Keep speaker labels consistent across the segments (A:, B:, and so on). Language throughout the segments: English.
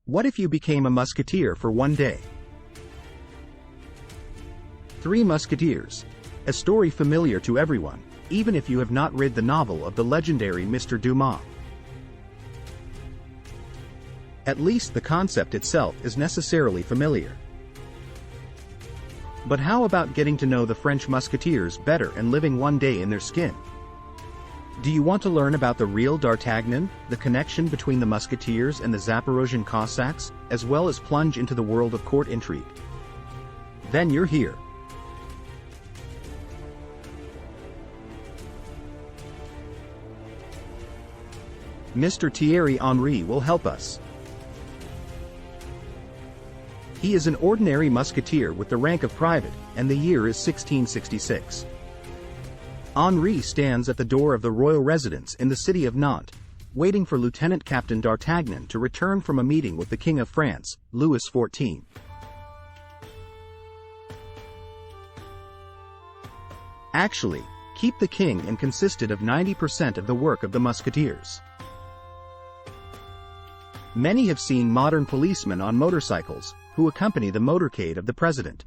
A: What if you became a musketeer for one day? Three Musketeers. A story familiar to everyone, even if you have not read the novel of the legendary Mr. Dumas. At least the concept itself is necessarily familiar. But how about getting to know the French Musketeers better and living one day in their skin? Do you want to learn about the real D'Artagnan, the connection between the Musketeers and the Zaporozhian Cossacks, as well as plunge into the world of court intrigue? Then you're here. Mr. Thierry Henry will help us. He is an ordinary musketeer with the rank of private, and the year is 1666. Henri stands at the door of the royal residence in the city of Nantes, waiting for Lieutenant Captain D'Artagnan to return from a meeting with the King of France, Louis XIV. Actually, Keep the King and consisted of 90% of the work of the Musketeers. Many have seen modern policemen on motorcycles, who accompany the motorcade of the president.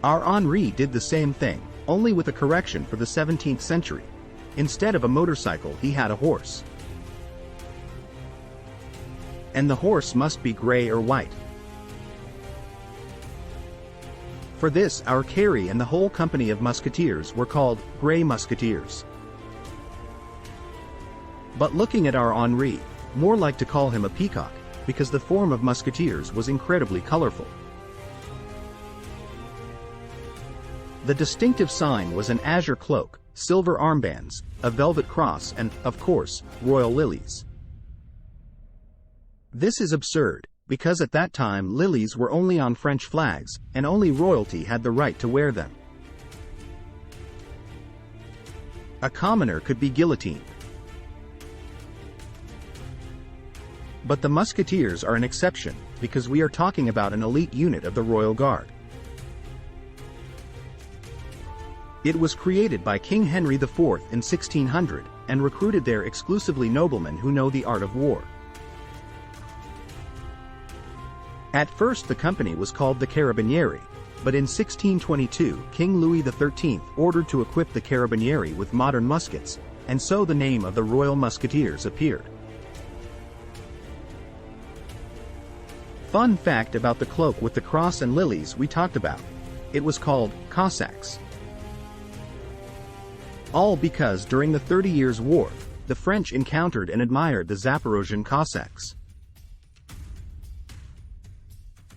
A: Our Henri did the same thing, only with a correction for the 17th century. Instead of a motorcycle, he had a horse. And the horse must be gray or white. For this, our Carry and the whole company of musketeers were called Grey Musketeers. But looking at our Henri, more like to call him a peacock, because the form of musketeers was incredibly colorful. The distinctive sign was an azure cloak, silver armbands, a velvet cross and, of course, royal lilies. This is absurd, because at that time lilies were only on French flags, and only royalty had the right to wear them. A commoner could be guillotined. But the Musketeers are an exception, because we are talking about an elite unit of the Royal Guard. It was created by King Henry IV in 1600, and recruited there exclusively noblemen who know the art of war. At first the company was called the Carabinieri, but in 1622 King Louis XIII ordered to equip the Carabinieri with modern muskets, and so the name of the Royal Musketeers appeared. Fun fact about the cloak with the cross and lilies we talked about. It was called Cossacks. All because during the 30 Years' War, the French encountered and admired the Zaporozhian Cossacks.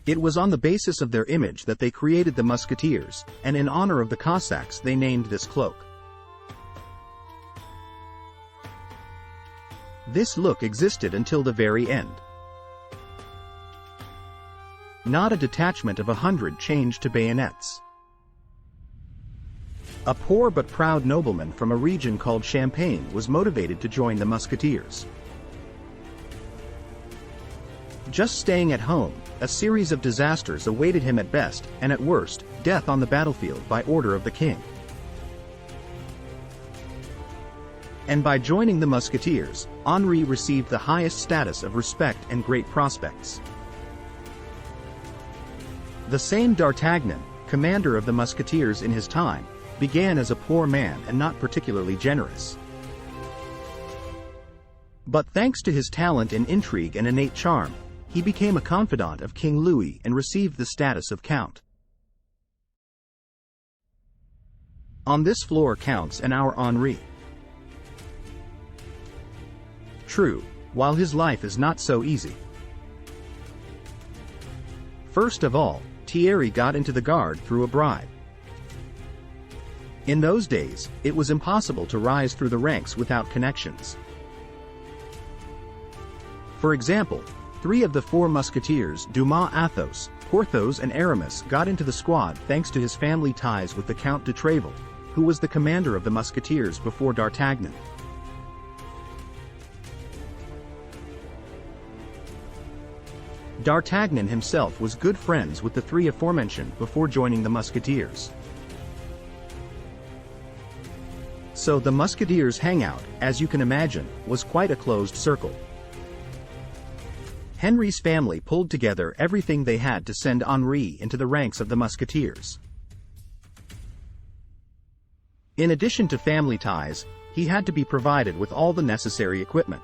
A: It was on the basis of their image that they created the Musketeers, and in honor of the Cossacks they named this cloak. This look existed until the very end. Not a detachment of 100 changed to bayonets. A poor but proud nobleman from a region called Champagne was motivated to join the Musketeers. Just staying at home, a series of disasters awaited him at best, and at worst, death on the battlefield by order of the king. And by joining the Musketeers, Henri received the highest status of respect and great prospects. The same D'Artagnan, commander of the Musketeers in his time, began as a poor man and not particularly generous. But thanks to his talent in intrigue and innate charm, he became a confidant of King Louis and received the status of Count. On this floor counts and our Henri. True, while his life is not so easy. First of all, Thierry got into the Guard through a bribe. In those days, it was impossible to rise through the ranks without connections. For example, 3 of the 4 Musketeers, Dumas, Athos, Porthos and Aramis, got into the squad thanks to his family ties with the Count de Tréville, who was the commander of the Musketeers before D'Artagnan. D'Artagnan himself was good friends with the 3 aforementioned before joining the Musketeers. So the Musketeers' hangout, as you can imagine, was quite a closed circle. Henry's family pulled together everything they had to send Henri into the ranks of the Musketeers. In addition to family ties, he had to be provided with all the necessary equipment.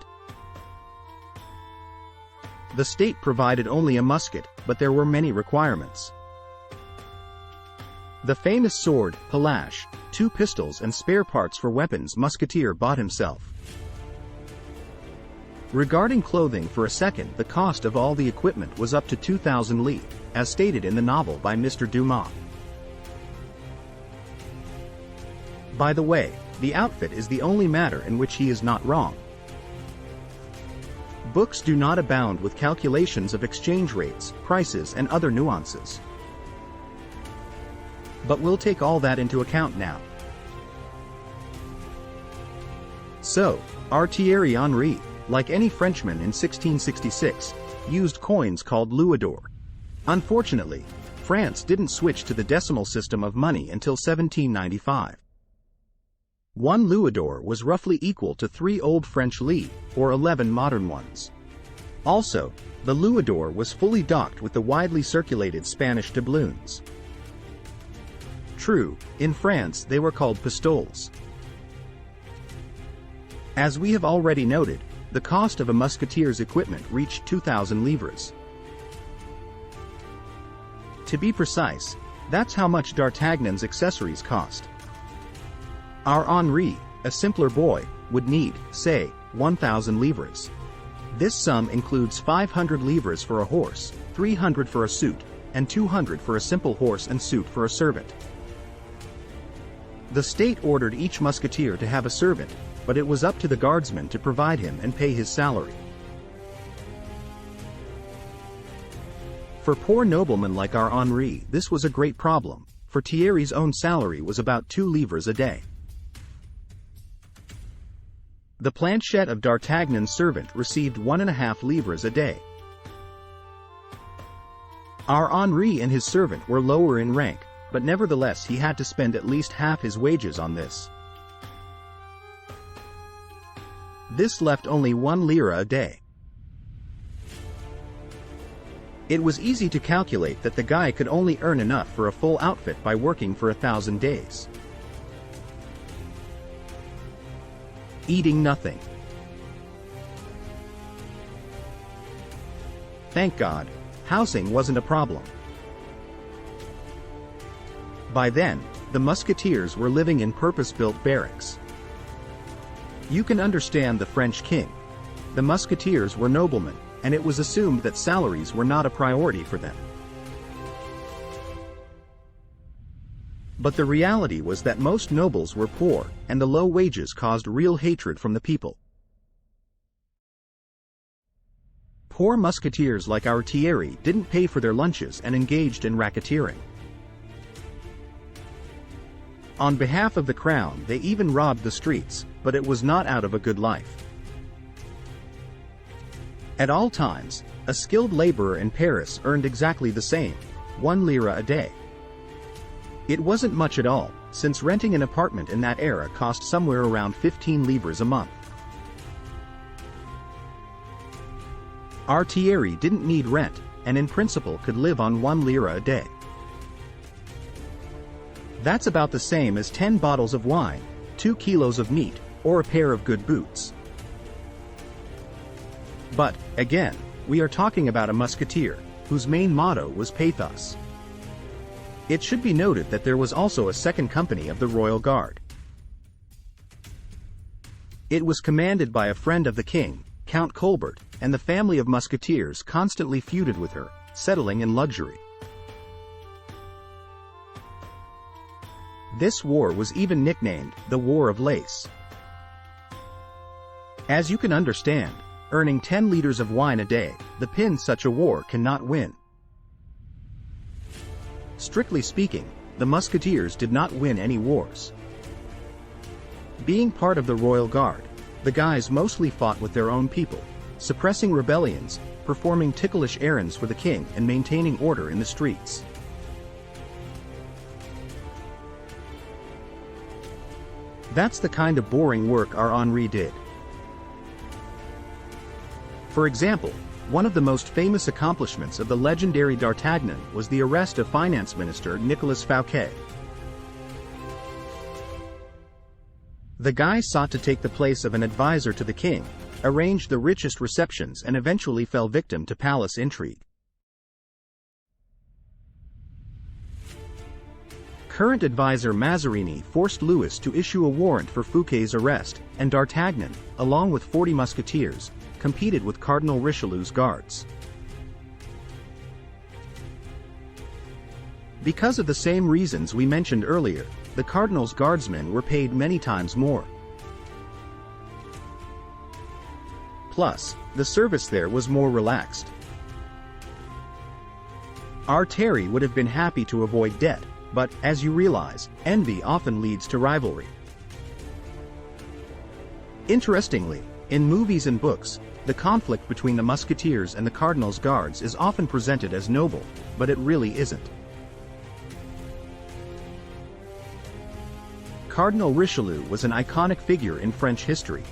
A: The state provided only a musket, but there were many requirements. The famous sword, palache, 2 pistols and spare parts for weapons Musketeer bought himself. Regarding clothing for a second, the cost of all the equipment was up to 2,000 livres, as stated in the novel by Mr. Dumas. By the way, the outfit is the only matter in which he is not wrong. Books do not abound with calculations of exchange rates, prices and other nuances. But we'll take all that into account now. So, our Thierry Henry, like any Frenchman in 1666, used coins called louis d'or. Unfortunately, France didn't switch to the decimal system of money until 1795. 1 louis d'or was roughly equal to 3 old French livres, or 11 modern ones. Also, the louis d'or was fully docked with the widely circulated Spanish doubloons. True, in France they were called pistoles. As we have already noted, the cost of a musketeer's equipment reached 2,000 livres. To be precise, that's how much D'Artagnan's accessories cost. Our Henri, a simpler boy, would need, say, 1,000 livres. This sum includes 500 livres for a horse, 300 for a suit, and 200 for a simple horse and suit for a servant. The state ordered each musketeer to have a servant, but it was up to the guardsman to provide him and pay his salary. For poor noblemen like our Henri, this was a great problem, for Thierry's own salary was about 2 livres a day. The planchette of D'Artagnan's servant received 1.5 livres a day. Our Henri and his servant were lower in rank, but nevertheless he had to spend at least half his wages on this. This left only 1 lira a day. It was easy to calculate that the guy could only earn enough for a full outfit by working for 1,000 days. Eating nothing. Thank God, housing wasn't a problem. By then, the Musketeers were living in purpose-built barracks. You can understand the French king. The Musketeers were noblemen, and it was assumed that salaries were not a priority for them. But the reality was that most nobles were poor, and the low wages caused real hatred from the people. Poor musketeers like our Thierry didn't pay for their lunches and engaged in racketeering. On behalf of the crown, they even robbed the streets, but it was not out of a good life. At all times, a skilled laborer in Paris earned exactly the same, 1 lira a day. It wasn't much at all, since renting an apartment in that era cost somewhere around 15 livres a month. Our Thierry didn't need rent, and in principle could live on 1 lira a day. That's about the same as 10 bottles of wine, 2 kilos of meat, or a pair of good boots. But, again, we are talking about a musketeer, whose main motto was pathos. It should be noted that there was also a second company of the Royal Guard. It was commanded by a friend of the king, Count Colbert, and the family of musketeers constantly feuded with her, settling in luxury. This war was even nicknamed the War of Lace. As you can understand, earning 10 liters of wine a day, the pin such a war cannot win. Strictly speaking, the Musketeers did not win any wars. Being part of the Royal Guard, the guys mostly fought with their own people, suppressing rebellions, performing ticklish errands for the king and maintaining order in the streets. That's the kind of boring work our Henri did. For example, One of the most famous accomplishments of the legendary D'Artagnan was the arrest of finance minister Nicolas Fouquet. The guy sought to take the place of an advisor to the king, arranged the richest receptions and eventually fell victim to palace intrigue. Current advisor Mazarini forced Louis to issue a warrant for Fouquet's arrest, and D'Artagnan, along with 40 musketeers, competed with Cardinal Richelieu's guards. Because of the same reasons we mentioned earlier, the Cardinal's guardsmen were paid many times more. Plus, the service there was more relaxed. Our Terry would have been happy to avoid debt, but, as you realize, envy often leads to rivalry. Interestingly, in movies and books, the conflict between the Musketeers and the Cardinal's guards is often presented as noble, but it really isn't. Cardinal Richelieu was an iconic figure in French history.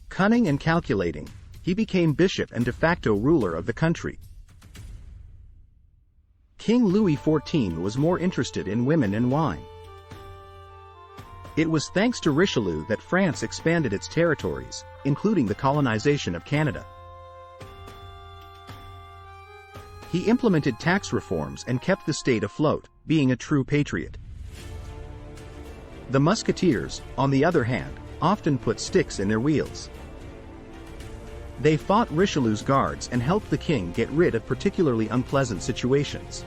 A: Cunning and calculating, he became bishop and de facto ruler of the country. King Louis XIV was more interested in women and wine. It was thanks to Richelieu that France expanded its territories, including the colonization of Canada. He implemented tax reforms and kept the state afloat, being a true patriot. The Musketeers, on the other hand, often put sticks in their wheels. They fought Richelieu's guards and helped the king get rid of particularly unpleasant situations.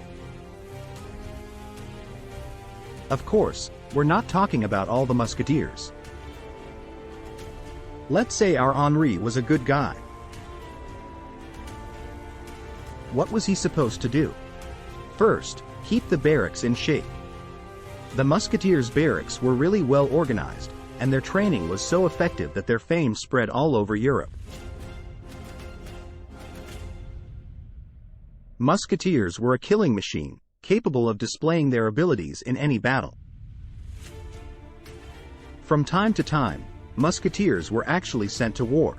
A: Of course, we're not talking about all the Musketeers. Let's say our Henri was a good guy. What was he supposed to do? First, keep the barracks in shape. The Musketeers' barracks were really well organized, and their training was so effective that their fame spread all over Europe. Musketeers were a killing machine, capable of displaying their abilities in any battle. From time to time, Musketeers were actually sent to war.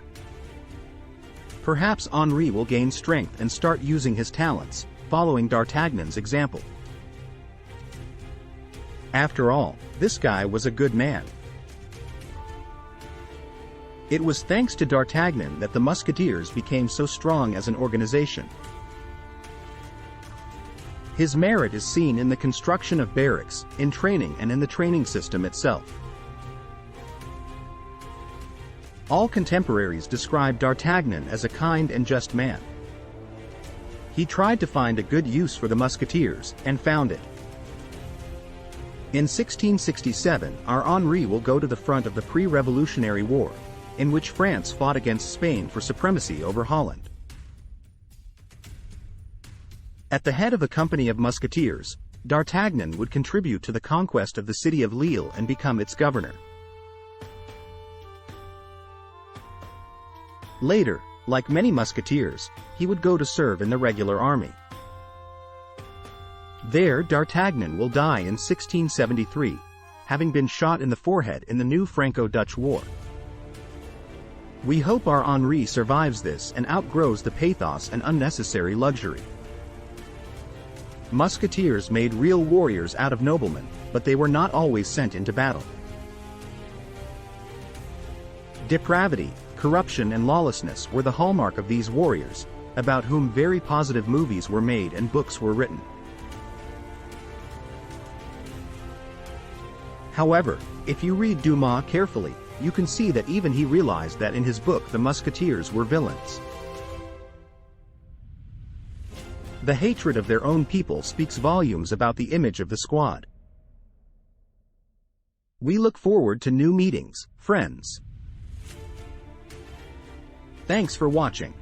A: Perhaps Henri will gain strength and start using his talents, following D'Artagnan's example. After all, this guy was a good man. It was thanks to D'Artagnan that the Musketeers became so strong as an organization. His merit is seen in the construction of barracks, in training and in the training system itself. All contemporaries describe D'Artagnan as a kind and just man. He tried to find a good use for the Musketeers, and found it. In 1667, our Henri will go to the front of the pre-revolutionary war, in which France fought against Spain for supremacy over Holland. At the head of a company of musketeers, D'Artagnan would contribute to the conquest of the city of Lille and become its governor. Later, like many musketeers, he would go to serve in the regular army. There D'Artagnan will die in 1673, having been shot in the forehead in the new Franco-Dutch War. We hope our Henri survives this and outgrows the pathos and unnecessary luxury. Musketeers made real warriors out of noblemen, but they were not always sent into battle. Depravity, corruption and lawlessness were the hallmark of these warriors, about whom very positive movies were made and books were written. However, if you read Dumas carefully, you can see that even he realized that in his book the Musketeers were villains. The hatred of their own people speaks volumes about the image of the squad. We look forward to new meetings, friends. Thanks for watching.